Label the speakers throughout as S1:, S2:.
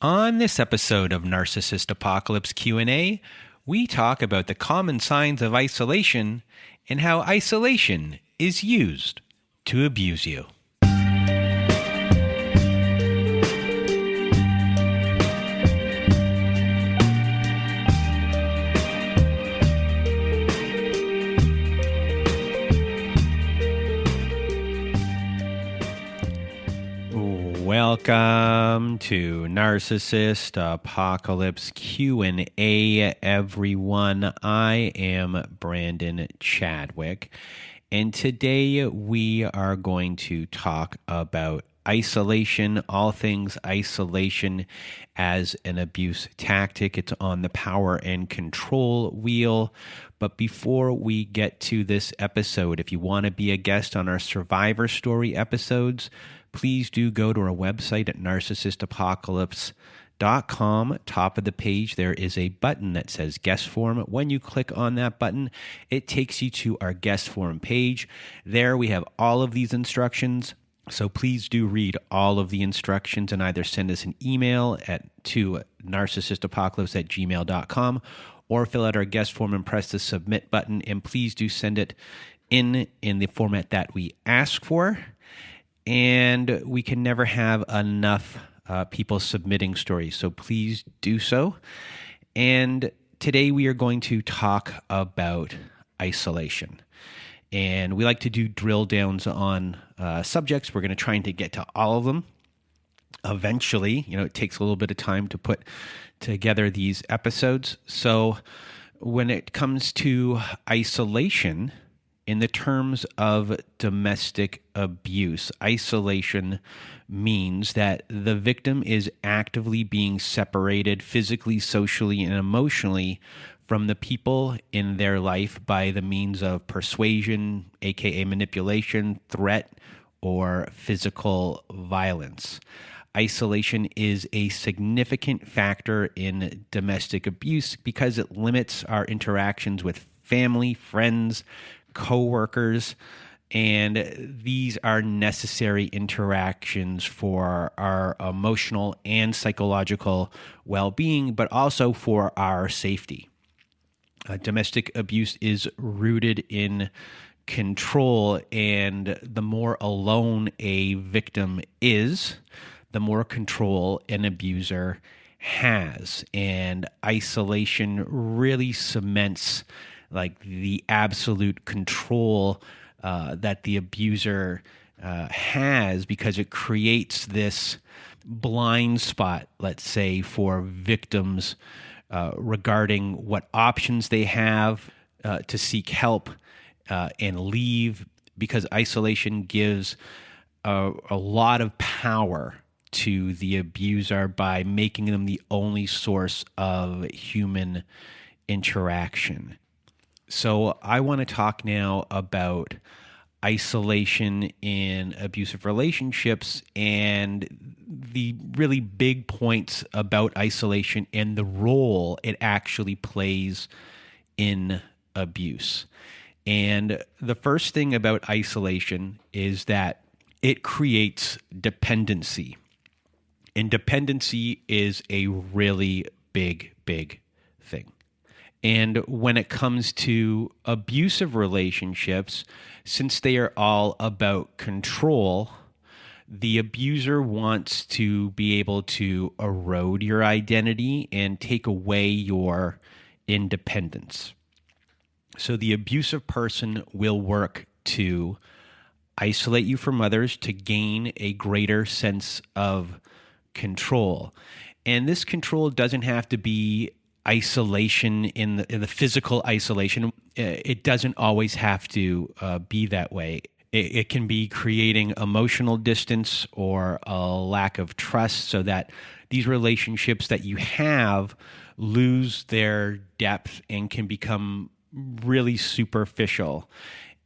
S1: On this episode of Narcissist Apocalypse Q&A, we talk about the common signs of isolation and how isolation is used to abuse you. Welcome to Narcissist Apocalypse Q&A, everyone. I am Brandon Chadwick, and today we are going to talk about isolation, all things isolation as an abuse tactic. It's on the power and control wheel. But before we get to this episode, if you want to be a guest on our Survivor Story episodes, please do go to our website at narcissistapocalypse.com. Top of the page, there is a button that says guest form. When you click on that button, it takes you to our guest form page. There we have all of these instructions. So please do read all of the instructions and either send us an email to narcissistapocalypse@gmail.com or fill out our guest form and press the submit button. And please do send it in the format that we ask for. And we can never have enough people submitting stories, so please do so. And today we are going to talk about isolation. And we like to do drill downs on subjects. We're going to try to get to all of them eventually. It takes a little bit of time to put together these episodes. So when it comes to isolation, in the terms of domestic abuse, isolation means that the victim is actively being separated physically, socially, and emotionally from the people in their life by the means of persuasion, aka manipulation, threat, or physical violence. Isolation is a significant factor in domestic abuse because it limits our interactions with family, friends, co-workers, and these are necessary interactions for our emotional and psychological well-being, but also for our safety. Domestic abuse is rooted in control, and the more alone a victim is, the more control an abuser has. And isolation really cements the absolute control that the abuser has, because it creates this blind spot, let's say, for victims regarding what options they have to seek help and leave, because isolation gives a lot of power to the abuser by making them the only source of human interaction. So I want to talk now about isolation in abusive relationships and the really big points about isolation and the role it actually plays in abuse. And the first thing about isolation is that it creates dependency. And dependency is a really big thing. And when it comes to abusive relationships, since they are all about control, the abuser wants to be able to erode your identity and take away your independence. So the abusive person will work to isolate you from others to gain a greater sense of control. And this control doesn't have to be isolation in the physical isolation. It doesn't always have to be that way. It can be creating emotional distance or a lack of trust so that these relationships that you have lose their depth and can become really superficial.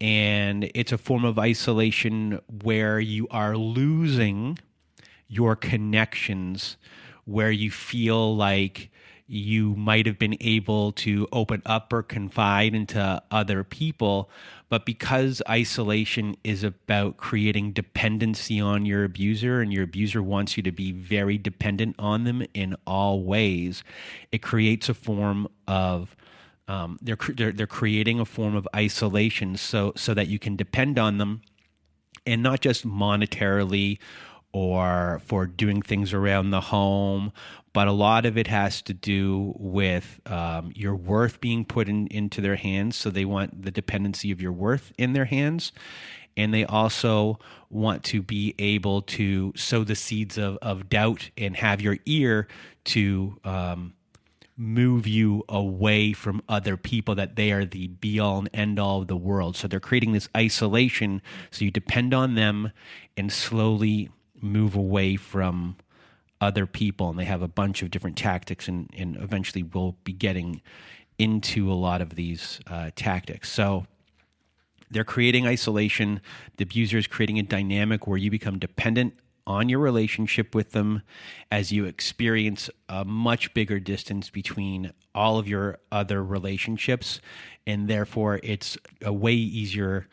S1: And it's a form of isolation where you are losing your connections, where you feel like you might have been able to open up or confide into other people. But because isolation is about creating dependency on your abuser, and your abuser wants you to be very dependent on them in all ways, it creates a form of they're creating a form of isolation so that you can depend on them, and not just monetarily or for doing things around the home, but a lot of it has to do with your worth being put into their hands. So they want the dependency of your worth in their hands. And they also want to be able to sow the seeds of doubt and have your ear to move you away from other people, that they are the be-all and end-all of the world. So they're creating this isolation so you depend on them and slowly move away from other people. And they have a bunch of different tactics, and eventually we'll be getting into a lot of these tactics. So they're creating isolation. The abuser is creating a dynamic where you become dependent on your relationship with them as you experience a much bigger distance between all of your other relationships. And therefore, it's a way easier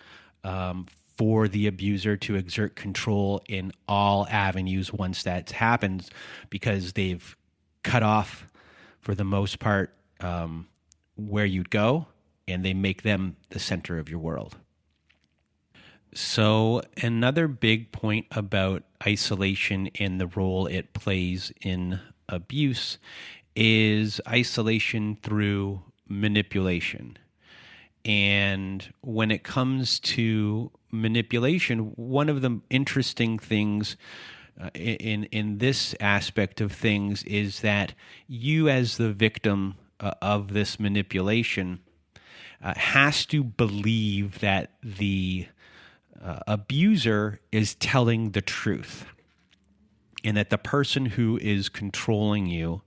S1: for the abuser to exert control in all avenues once that happens, because they've cut off, for the most part, where you'd go, and they make them the center of your world. So another big point about isolation and the role it plays in abuse is isolation through manipulation. And when it comes to manipulation, one of the interesting things in this aspect of things is that you, as the victim of this manipulation, has to believe that the abuser is telling the truth, and that the person who is controlling you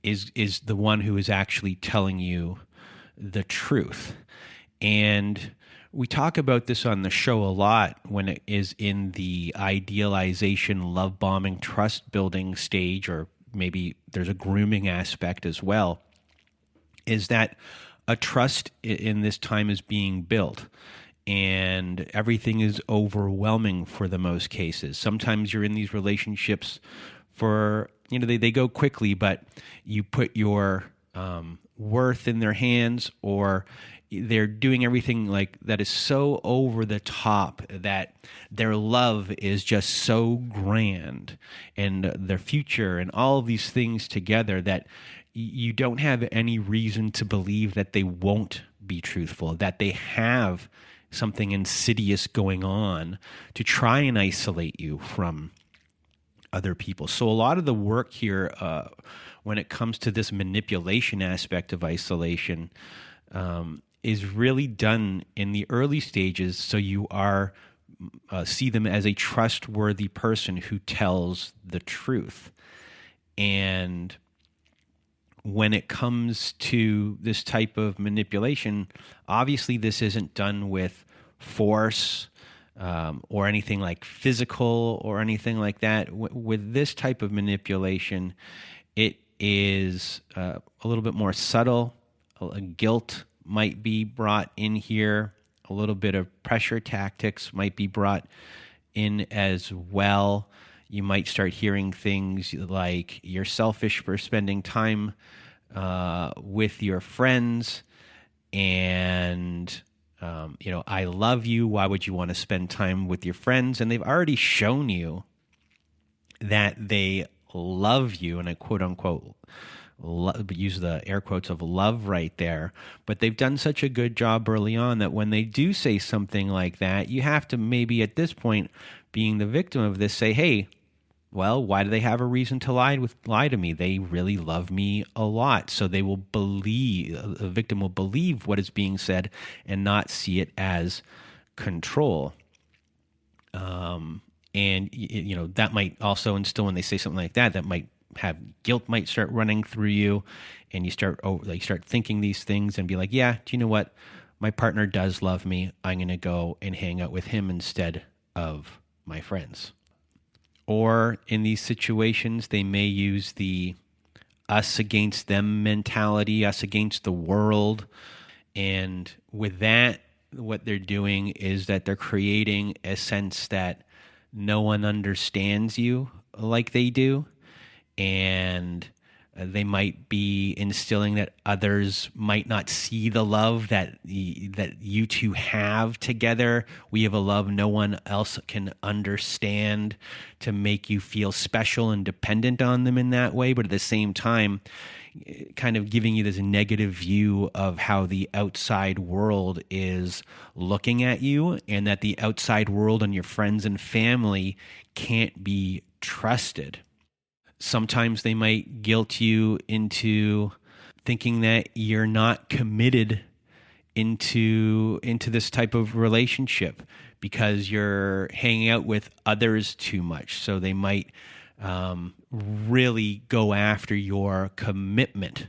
S1: is the one who is actually telling you the truth. And we talk about this on the show a lot when it is in the idealization, love bombing, trust building stage, or maybe there's a grooming aspect as well, is that a trust in this time is being built. And everything is overwhelming for the most cases. Sometimes you're in these relationships for, they go quickly, but you put your worth in their hands, or they're doing everything like that is so over the top that their love is just so grand, and their future and all of these things together, that you don't have any reason to believe that they won't be truthful, that they have something insidious going on to try and isolate you from other people. So a lot of the work here, when it comes to this manipulation aspect of isolation, is really done in the early stages, so you are see them as a trustworthy person who tells the truth. And when it comes to this type of manipulation, obviously this isn't done with force or anything like physical or anything like that. With this type of manipulation, it is a little bit more subtle. Guilt might be brought in here. A little bit of pressure tactics might be brought in as well. You might start hearing things like, you're selfish for spending time with your friends, and I love you. Why would you want to spend time with your friends? And they've already shown you that they love you, and I quote unquote use the air quotes of love right there. But they've done such a good job early on that when they do say something like that, you have to maybe at this point, being the victim of this, say, hey, well, why do they have a reason to lie to me? They really love me a lot. So they will believe, the victim will believe what is being said and not see it as control. And that might also instill, when they say something like that, that might have guilt might start running through you, and you start thinking these things and be like, yeah, do you know what? My partner does love me. I'm going to go and hang out with him instead of my friends. Or in these situations, they may use the us against them mentality, us against the world. And with that, what they're doing is that they're creating a sense that no one understands you like they do. And they might be instilling that others might not see the love that you two have together. We have a love no one else can understand, to make you feel special and dependent on them in that way. But at the same time, kind of giving you this negative view of how the outside world is looking at you, and that the outside world and your friends and family can't be trusted. Sometimes they might guilt you into thinking that you're not committed into this type of relationship because you're hanging out with others too much. So they might really go after your commitment.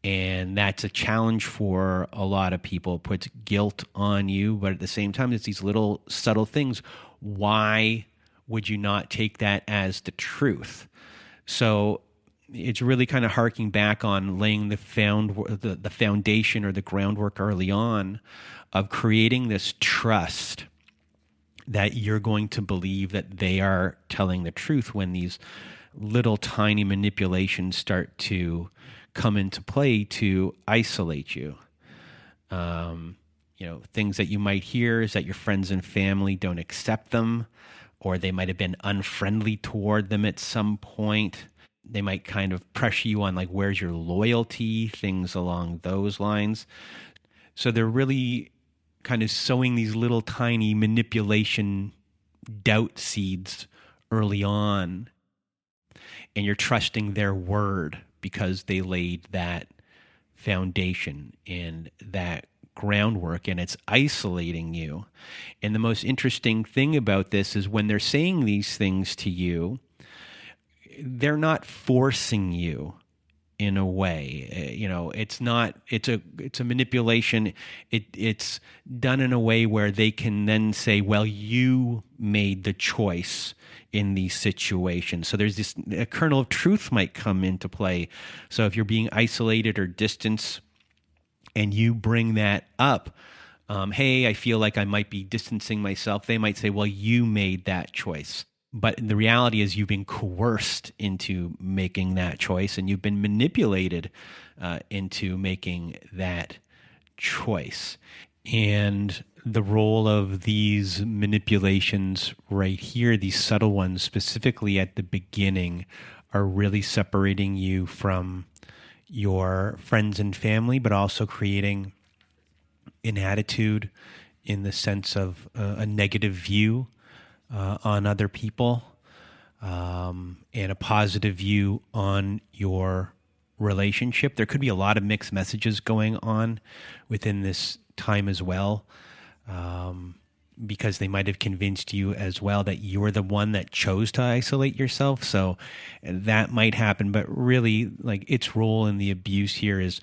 S1: And that's a challenge for a lot of people. It puts guilt on you, but at the same time, it's these little subtle things. Why would you not take that as the truth? So it's really kind of harking back on laying the foundation or the groundwork early on of creating this trust that you're going to believe that they are telling the truth when these little tiny manipulations start to come into play to isolate you. Things that you might hear is that your friends and family don't accept them, or they might have been unfriendly toward them at some point. They might kind of pressure you on, like, where's your loyalty, things along those lines. So they're really kind of sowing these little tiny manipulation doubt seeds early on. And you're trusting their word because they laid that foundation and that groundwork, and it's isolating you. And the most interesting thing about this is when they're saying these things to you, they're not forcing you in a way. It's a manipulation. It's done in a way where they can then say, well, you made the choice in these situations. So there's a kernel of truth might come into play. So if you're being isolated or distanced and you bring that up, hey, I feel like I might be distancing myself, they might say, well, you made that choice. But the reality is you've been coerced into making that choice, and you've been manipulated into making that choice. And the role of these manipulations right here, these subtle ones, specifically at the beginning, are really separating you from your friends and family, but also creating an attitude in the sense of a negative view on other people, and a positive view on your relationship. There could be a lot of mixed messages going on within this time as well, because they might have convinced you as well that you're the one that chose to isolate yourself. So that might happen, but really, like, its role in the abuse here is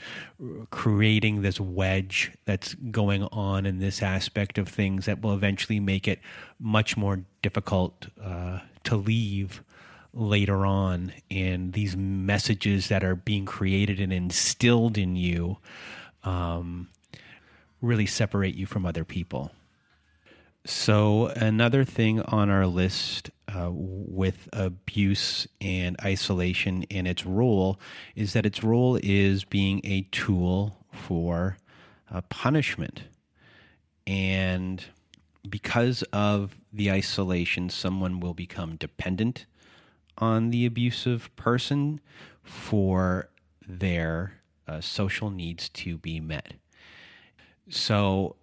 S1: creating this wedge that's going on in this aspect of things that will eventually make it much more difficult to leave later on. And these messages that are being created and instilled in you really separate you from other people. So another thing on our list with abuse and isolation and its role is that its role is being a tool for punishment. And because of the isolation, someone will become dependent on the abusive person for their social needs to be met. So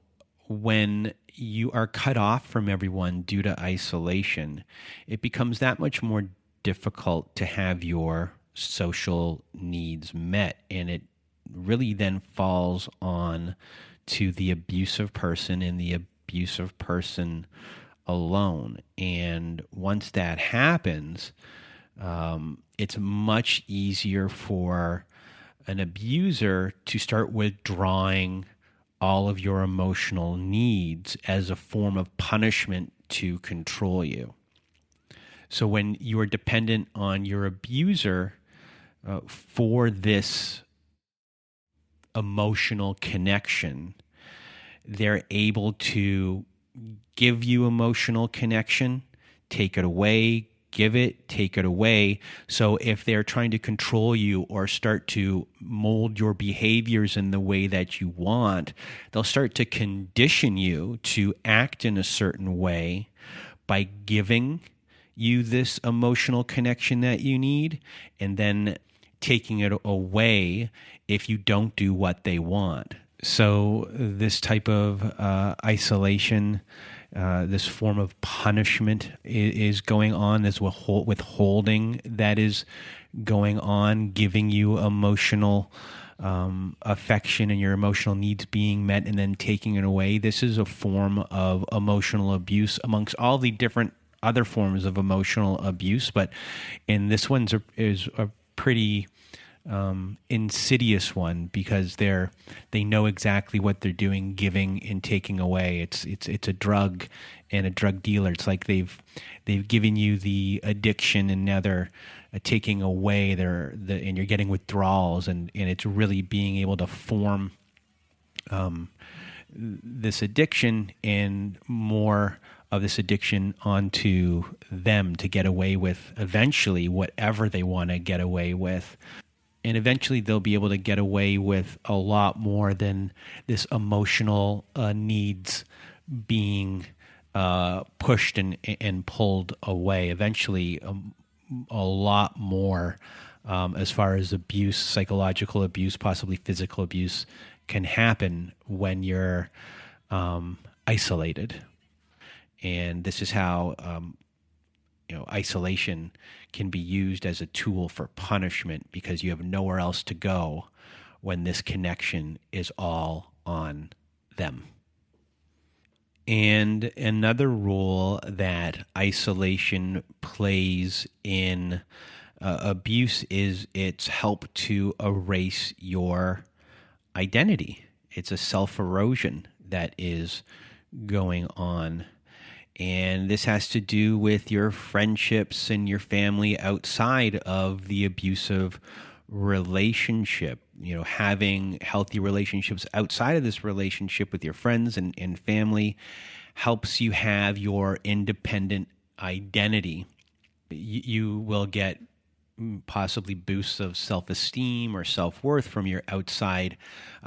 S1: when you are cut off from everyone due to isolation, it becomes that much more difficult to have your social needs met. And it really then falls on to the abusive person and the abusive person alone. And once that happens, it's much easier for an abuser to start withdrawing all of your emotional needs as a form of punishment to control you. So when you are dependent on your abuser, for this emotional connection. They're able to give you emotional connection, take it away, give it, take it away. So if they're trying to control you or start to mold your behaviors in the way that you want, they'll start to condition you to act in a certain way by giving you this emotional connection that you need, and then taking it away if you don't do what they want. So this type of isolation, this form of punishment is going on. This withholding that is going on, giving you emotional affection and your emotional needs being met and then taking it away. This is a form of emotional abuse amongst all the different other forms of emotional abuse. But in this one is a pretty insidious one, because they know exactly what they're doing, giving and taking away. It's a drug and a drug dealer. It's like they've given you the addiction, and now they're taking away and you're getting withdrawals, and it's really being able to form this addiction and more of this addiction onto them to get away with eventually whatever they want to get away with. And eventually they'll be able to get away with a lot more than this emotional needs being pushed and pulled away. Eventually, a lot more as far as abuse, psychological abuse, possibly physical abuse, can happen when you're isolated. And this is how isolation can be used as a tool for punishment, because you have nowhere else to go when this connection is all on them. And another role that isolation plays in abuse is its help to erase your identity. It's a self-erosion that is going on. And this has to do with your friendships and your family outside of the abusive relationship. Having healthy relationships outside of this relationship with your friends and family helps you have your independent identity. You will get possibly boosts of self-esteem or self-worth from your outside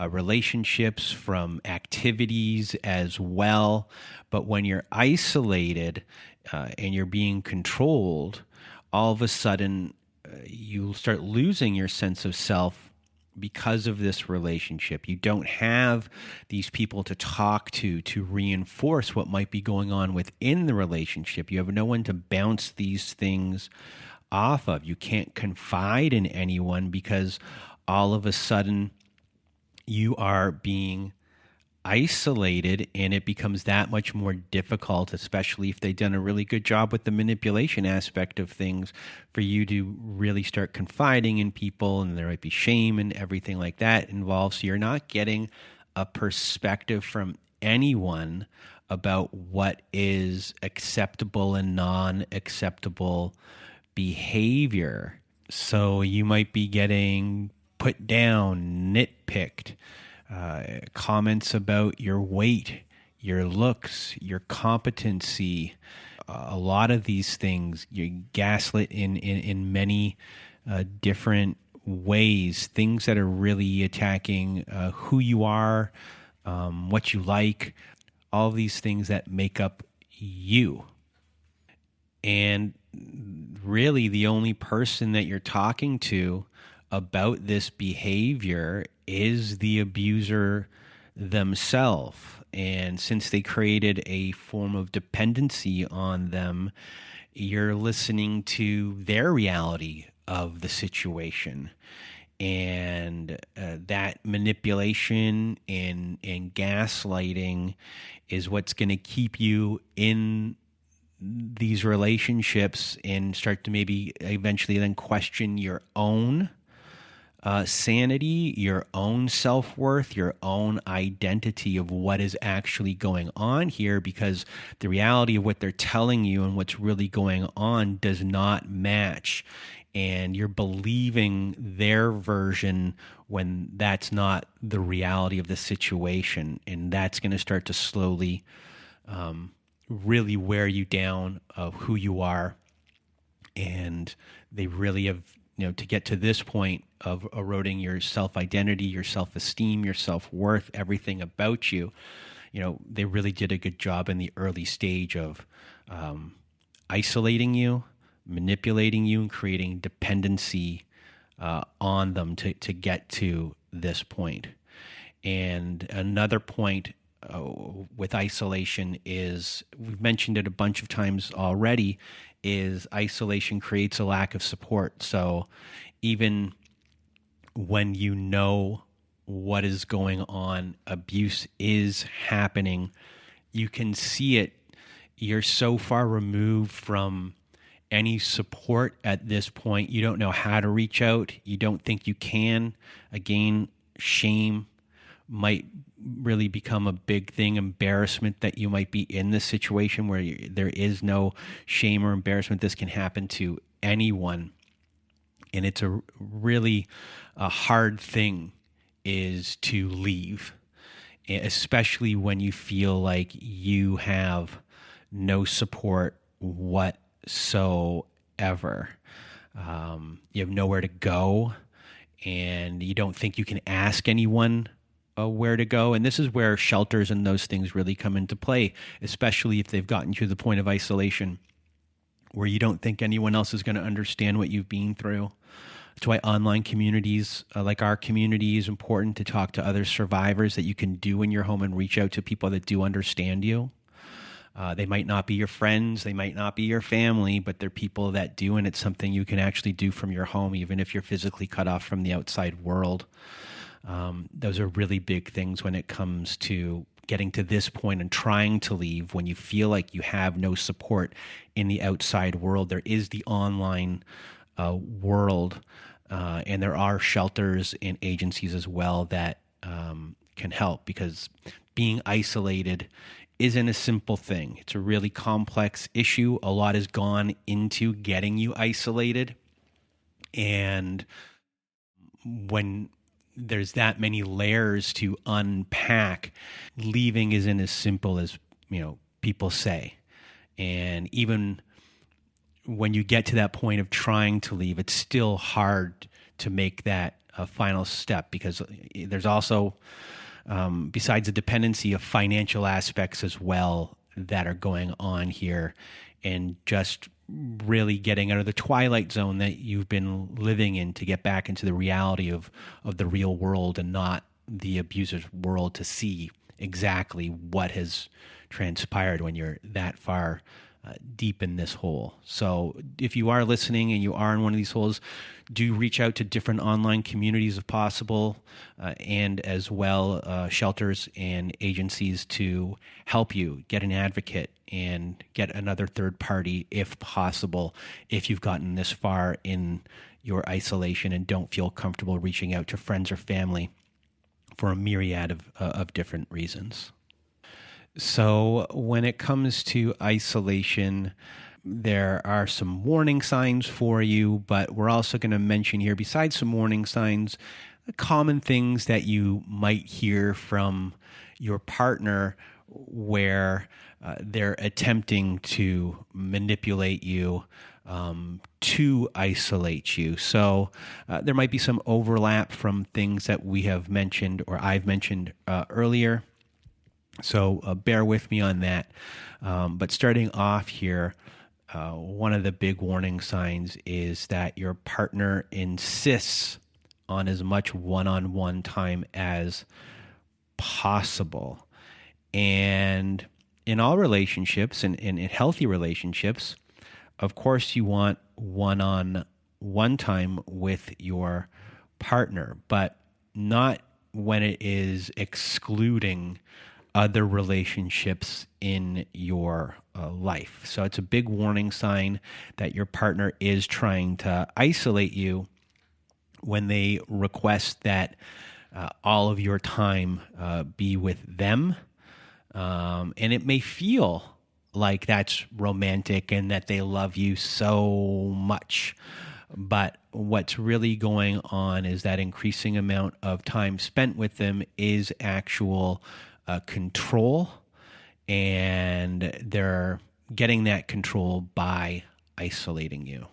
S1: relationships, from activities as well. But when you're isolated and you're being controlled, all of a sudden you'll start losing your sense of self because of this relationship. You don't have these people to talk to reinforce what might be going on within the relationship. You have no one to bounce these things off of. You can't confide in anyone, because all of a sudden you are being isolated, and it becomes that much more difficult, especially if they've done a really good job with the manipulation aspect of things, for you to really start confiding in people, and there might be shame and everything like that involved. So you're not getting a perspective from anyone about what is acceptable and non-acceptable behavior. So you might be getting put down, nitpicked, comments about your weight, your looks, your competency. A lot of these things, you're gaslit in many different ways, things that are really attacking who you are, what you like, all of these things that make up you. And really the only person that you're talking to about this behavior is the abuser themselves. And since they created a form of dependency on them, you're listening to their reality of the situation. And that manipulation and gaslighting is what's going to keep you in these relationships and start to maybe eventually then question your own sanity, your own self-worth, your own identity of what is actually going on here, because the reality of what they're telling you and what's really going on does not match. and you're believing their version when that's not the reality of the situation. And that's going to start to slowly really wear you down of who you are. And they really have, to get to this point of eroding your self-identity, your self-esteem, your self-worth, everything about you, they really did a good job in the early stage of isolating you, manipulating you, and creating dependency on them to get to this point. And another point with isolation is, we've mentioned it a bunch of times already, is isolation creates a lack of support. So even when you know what is going on, abuse is happening, you can see it. You're so far removed from any support at this point. You don't know how to reach out. You don't think you can. Again, shame might really become a big thing. Embarrassment that you might be in this situation where there is no shame or embarrassment. This can happen to anyone. And it's a really hard thing is to leave, especially when you feel like you have no support whatsoever. You have nowhere to go, and you don't think you can ask anyone where to go. And this is where shelters and those things really come into play, especially if they've gotten to the point of isolation where you don't think anyone else is going to understand what you've been through. That's why online communities like our community is important, to talk to other survivors that you can do in your home and reach out to people that do understand you. They might not be your friends, they might not be your family, but they're people that do, and it's something you can actually do from your home, even if you're physically cut off from the outside world. Those are really big things when it comes to getting to this point and trying to leave when you feel like you have no support in the outside world. There is the online world, and there are shelters and agencies as well that can help, because being isolated isn't a simple thing. It's a really complex issue. A lot has gone into getting you isolated, and when there's that many layers to unpack, leaving isn't as simple as people say. And even when you get to that point of trying to leave, it's still hard to make that final step, because there's also, besides the dependency, of financial aspects as well that are going on here, and just really getting out of the twilight zone that you've been living in to get back into the reality of the real world and not the abuser's world, to see exactly what has transpired when you're that far deep in this hole. So if you are listening and you are in one of these holes, do reach out to different online communities if possible, and as well shelters and agencies to help you get an advocate and get another third party if possible, if you've gotten this far in your isolation and don't feel comfortable reaching out to friends or family for a myriad of different reasons. So when it comes to isolation, there are some warning signs for you, but we're also going to mention here, besides some warning signs, common things that you might hear from your partner where they're attempting to manipulate you to isolate you. So there might be some overlap from things that we have mentioned or I've mentioned earlier. So bear with me on that. But starting off here, one of the big warning signs is that your partner insists on as much one-on-one time as possible. And in all relationships and in healthy relationships, of course, you want one-on-one time with your partner, but not when it is excluding other relationships in your life. So it's a big warning sign that your partner is trying to isolate you when they request that all of your time be with them. And it may feel like that's romantic and that they love you so much. But what's really going on is that increasing amount of time spent with them is actual control, and they're getting that control by isolating you.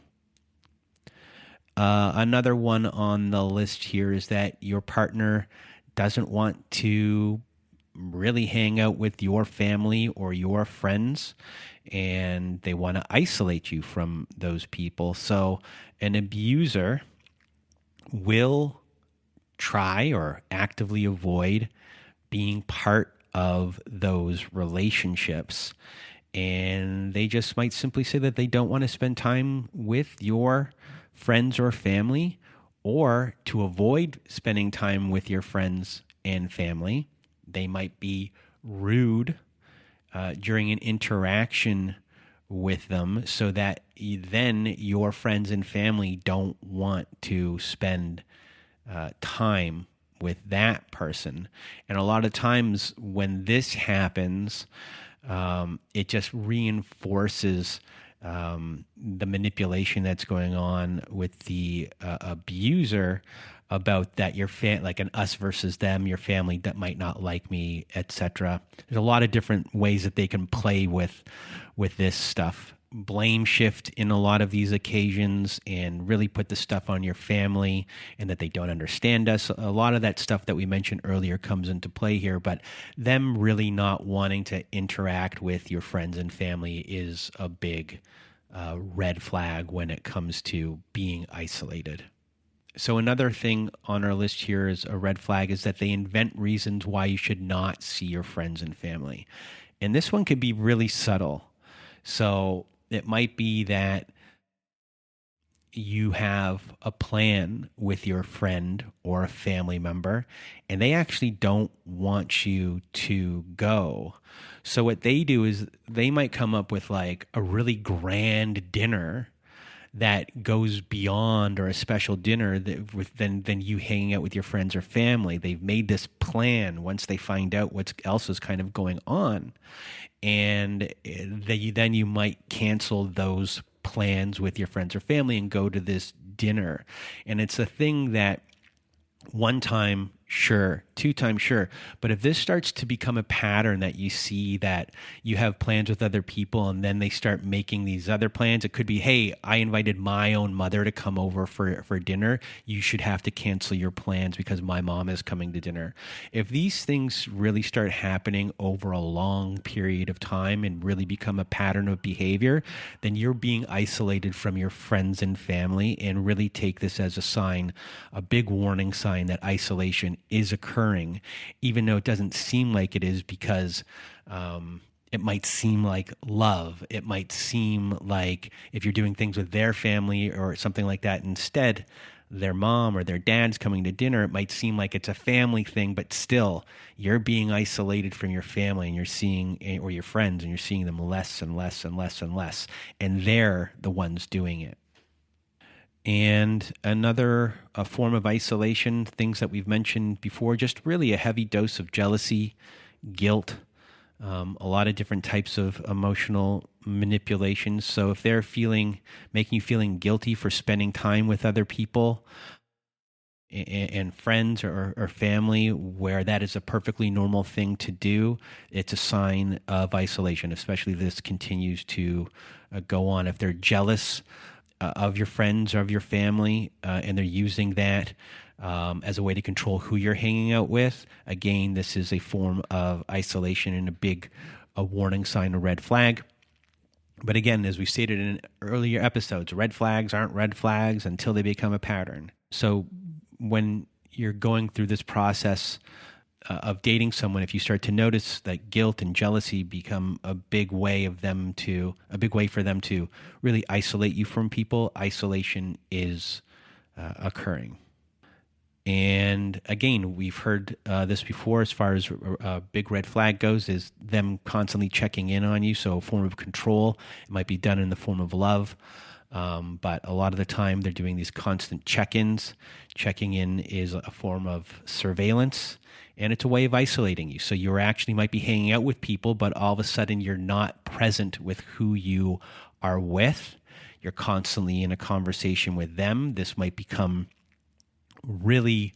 S1: Another one on the list here is that your partner doesn't want to really hang out with your family or your friends, and they want to isolate you from those people. So an abuser will try or actively avoid being part of those relationships. And they just might simply say that they don't want to spend time with your friends or family, or to avoid spending time with your friends and family, they might be rude during an interaction with them, so that then your friends and family don't want to spend time with that person. And a lot of times when this happens, it just reinforces the manipulation that's going on with the abuser about that like an us versus them, your family that might not like me, etc. There's a lot of different ways that they can play with this stuff. Blame shift in a lot of these occasions and really put the stuff on your family and that they don't understand us. A lot of that stuff that we mentioned earlier comes into play here, but them really not wanting to interact with your friends and family is a big red flag when it comes to being isolated. So another thing on our list here is a red flag is that they invent reasons why you should not see your friends and family. And this one could be really subtle. So it might be that you have a plan with your friend or a family member, and they actually don't want you to go. So what they do is they might come up with like a really grand dinner that goes beyond, or a special dinner than you hanging out with your friends or family. They've made this plan once they find out what else is kind of going on. And then you might cancel those plans with your friends or family and go to this dinner. And it's a thing that one time, sure, two times, sure. But if this starts to become a pattern that you see that you have plans with other people and then they start making these other plans, it could be, hey, I invited my own mother to come over for dinner. You should have to cancel your plans because my mom is coming to dinner. If these things really start happening over a long period of time and really become a pattern of behavior, then you're being isolated from your friends and family, and really take this as a sign, a big warning sign that isolation is occurring, even though it doesn't seem like it is, because it might seem like love. It might seem like if you're doing things with their family or something like that, instead their mom or their dad's coming to dinner, it might seem like it's a family thing, but still you're being isolated from your family and you're seeing, or your friends, and you're seeing them less and less and less and less, and they're the ones doing it. And another form of isolation, things that we've mentioned before, just really a heavy dose of jealousy, guilt, a lot of different types of emotional manipulations. So if they're making you feeling guilty for spending time with other people and friends or family, where that is a perfectly normal thing to do, it's a sign of isolation, especially if this continues to go on. If they're jealous of your friends or of your family, and they're using that as a way to control who you're hanging out with, again, this is a form of isolation and a warning sign, a red flag. But again, as we stated in earlier episodes, red flags aren't red flags until they become a pattern. So when you're going through this process of dating someone, if you start to notice that guilt and jealousy become a big way for them to really isolate you from people, isolation is occurring. And again, we've heard this before as far as a big red flag goes, is them constantly checking in on you. So a form of control. It might be done in the form of love. But a lot of the time they're doing these constant check-ins. Checking in is a form of surveillance, and it's a way of isolating you. So you actually might be hanging out with people, but all of a sudden you're not present with who you are with. you're constantly in a conversation with them, this might become really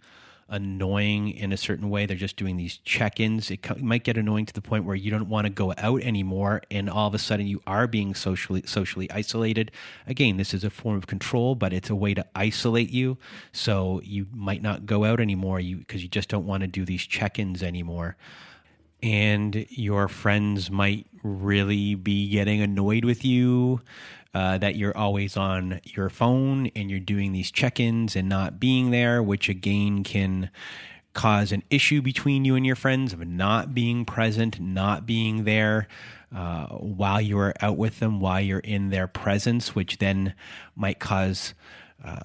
S1: annoying in a certain way. They're just doing these check-ins. It might get annoying to the point where you don't want to go out anymore, and all of a sudden you are being socially isolated. Again, this is a form of control, but it's a way to isolate you. So you might not go out anymore because you just don't want to do these check-ins anymore. And your friends might really be getting annoyed with you, that you're always on your phone and you're doing these check-ins and not being there, which again can cause an issue between you and your friends of not being present, not being there while you're out with them, while you're in their presence, which then might cause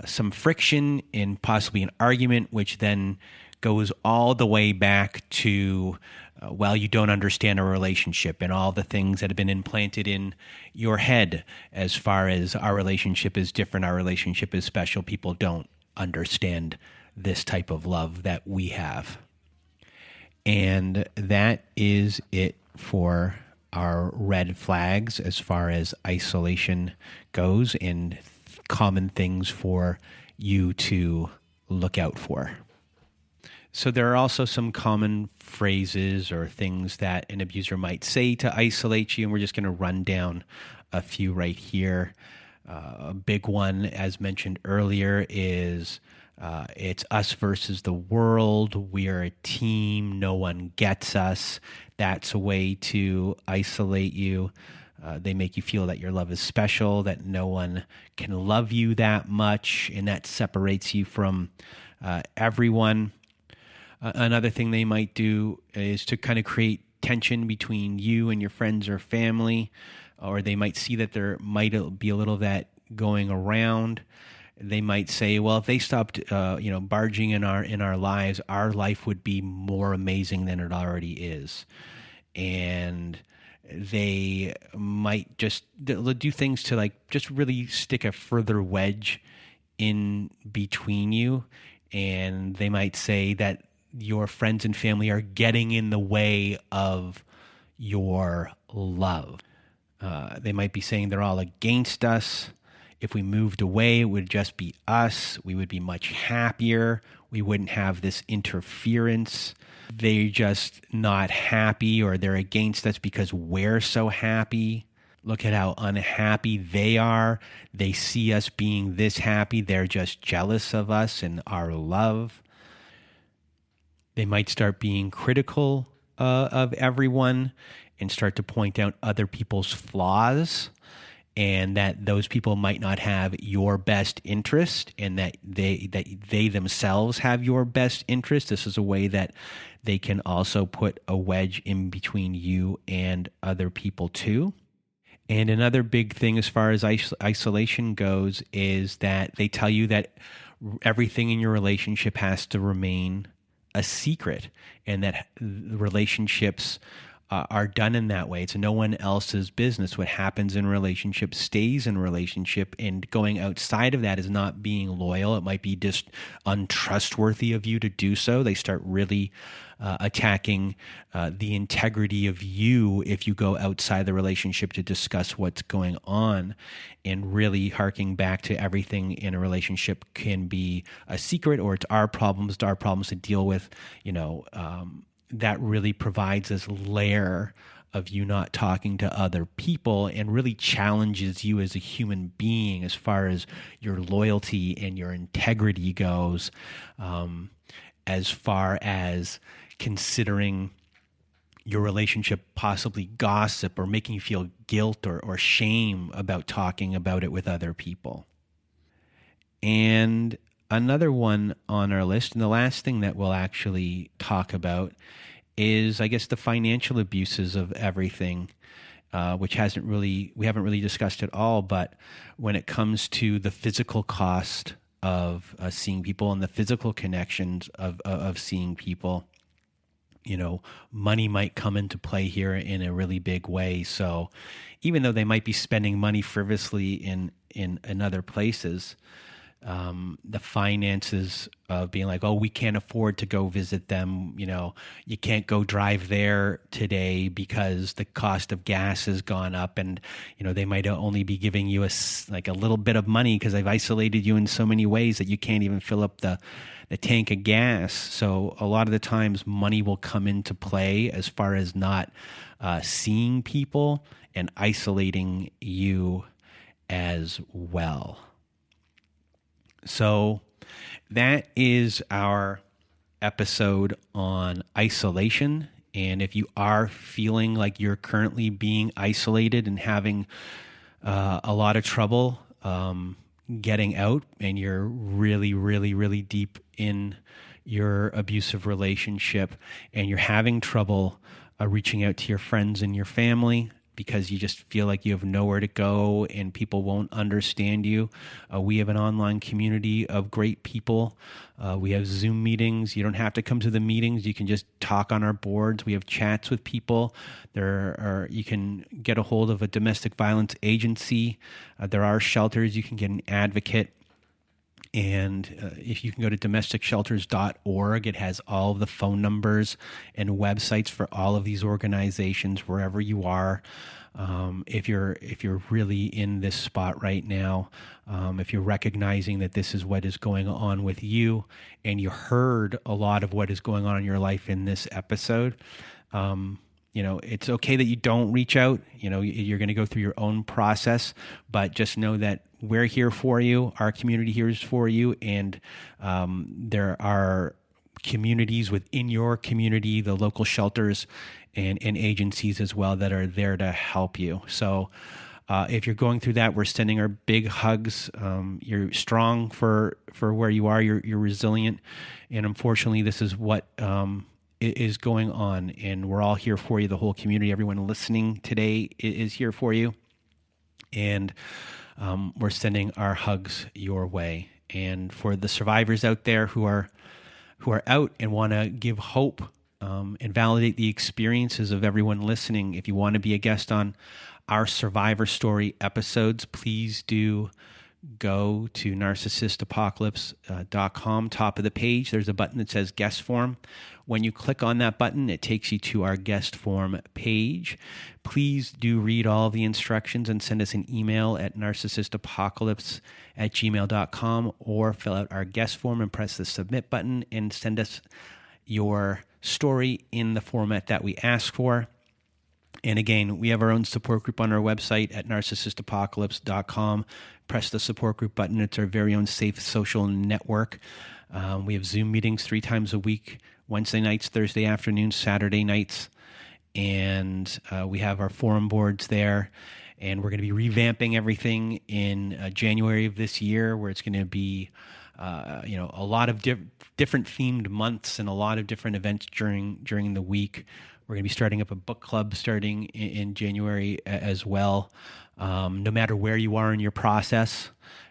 S1: some friction and possibly an argument, which then goes all the way back to you don't understand a relationship and all the things that have been implanted in your head as far as our relationship is different, our relationship is special. People don't understand this type of love that we have. And that is it for our red flags as far as isolation goes and common things for you to look out for. So there are also some common phrases or things that an abuser might say to isolate you, and we're just going to run down a few right here. A big one, as mentioned earlier, is it's us versus the world. We are a team. No one gets us. That's a way to isolate you. They make you feel that your love is special, that no one can love you that much, and that separates you from everyone. Another thing they might do is to kind of create tension between you and your friends or family, or they might see that there might be a little of that going around. They might say, well, if they stopped barging in our lives, our life would be more amazing than it already is. And they might they'll do things to just really stick a further wedge in between you. And they might say that your friends and family are getting in the way of your love. They might be saying they're all against us. If we moved away, it would just be us. We would be much happier. We wouldn't have this interference. They're just not happy, or they're against us because we're so happy. Look at how unhappy they are. They see us being this happy. They're just jealous of us and our love. They might start being critical of everyone and start to point out other people's flaws, and that those people might not have your best interest, and that they themselves have your best interest. This is a way that they can also put a wedge in between you and other people too. And another big thing as far as isolation goes is that they tell you that everything in your relationship has to remain a secret, and that relationships are done in that way. It's no one else's business. What happens in relationship stays in relationship, and going outside of that is not being loyal. It might be just untrustworthy of you to do so. They start really attacking the integrity of you if you go outside the relationship to discuss what's going on, and really harking back to everything in a relationship can be a secret, or it's our problems to deal with. That really provides this layer of you not talking to other people, and really challenges you as a human being as far as your loyalty and your integrity goes, as far as considering your relationship possibly gossip or making you feel guilt or shame about talking about it with other people. And another one on our list, and the last thing that we'll actually talk about, is, I guess, the financial abuses of everything, which we haven't really discussed at all. But when it comes to the physical cost of seeing people and the physical connections of seeing people, money might come into play here in a really big way. So even though they might be spending money frivolously in other places, the finances of being like, oh, we can't afford to go visit them. You can't go drive there today because the cost of gas has gone up, and they might only be giving you like a little bit of money because they've isolated you in so many ways that you can't even fill up the tank of gas. So a lot of the times money will come into play as far as not seeing people and isolating you as well. So that is our episode on isolation. And if you are feeling like you're currently being isolated and having a lot of trouble getting out, and you're really, really, really deep in your abusive relationship, and you're having trouble reaching out to your friends and your family because you just feel like you have nowhere to go and people won't understand you, we have an online community of great people. We have Zoom meetings. You don't have to come to the meetings. You can just talk on our boards. We have chats with people. You can get a hold of a domestic violence agency. There are shelters. You can get an advocate. And if you can go to domesticshelters.org, it has all of the phone numbers and websites for all of these organizations wherever you are. If you're really in this spot right now, if you're recognizing that this is what is going on with you, and you heard a lot of what is going on in your life in this episode, it's okay that you don't reach out. You're going to go through your own process, but just know that we're here for you. Our community here is for you. And there are communities within your community, the local shelters and agencies as well, that are there to help you. So if you're going through that, we're sending our big hugs. You're strong for where you are. You're resilient. And unfortunately, this is what is going on, and we're all here for you. The whole community, everyone listening today is here for you, and we're sending our hugs your way. And for the survivors out there who are out and want to give hope and validate the experiences of everyone listening, if you want to be a guest on our Survivor Story episodes, please do go to narcissistapocalypse.com. Top of the page, there's a button that says guest form. When you click on that button, it takes you to our guest form page. Please do read all the instructions and send us an email at narcissistapocalypse@gmail.com, or fill out our guest form and press the submit button and send us your story in the format that we ask for. And again, we have our own support group on our website at narcissistapocalypse.com. Press the support group button. It's our very own safe social network. We have Zoom meetings 3 times a week, Wednesday nights, Thursday afternoons, Saturday nights. And we have our forum boards there. And we're going to be revamping everything in January of this year, where it's going to be a lot of different themed months and a lot of different events during the week. We're going to be starting up a book club starting in January as well. No matter where you are in your process,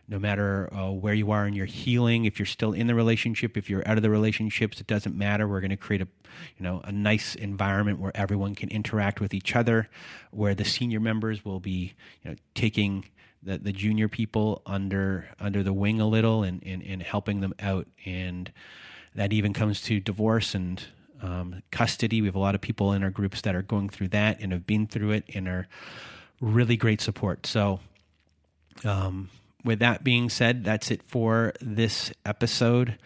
S1: no matter where you are in your healing, if you're still in the relationship, if you're out of the relationships, it doesn't matter. We're going to create a nice environment where everyone can interact with each other, where the senior members will be taking the junior people under the wing a little and helping them out. And that even comes to divorce and custody. We have a lot of people in our groups that are going through that and have been through it and are really great support. So with that being said, that's it for this episode.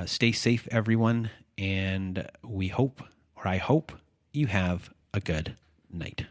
S1: Stay safe, everyone, and I hope you have a good night.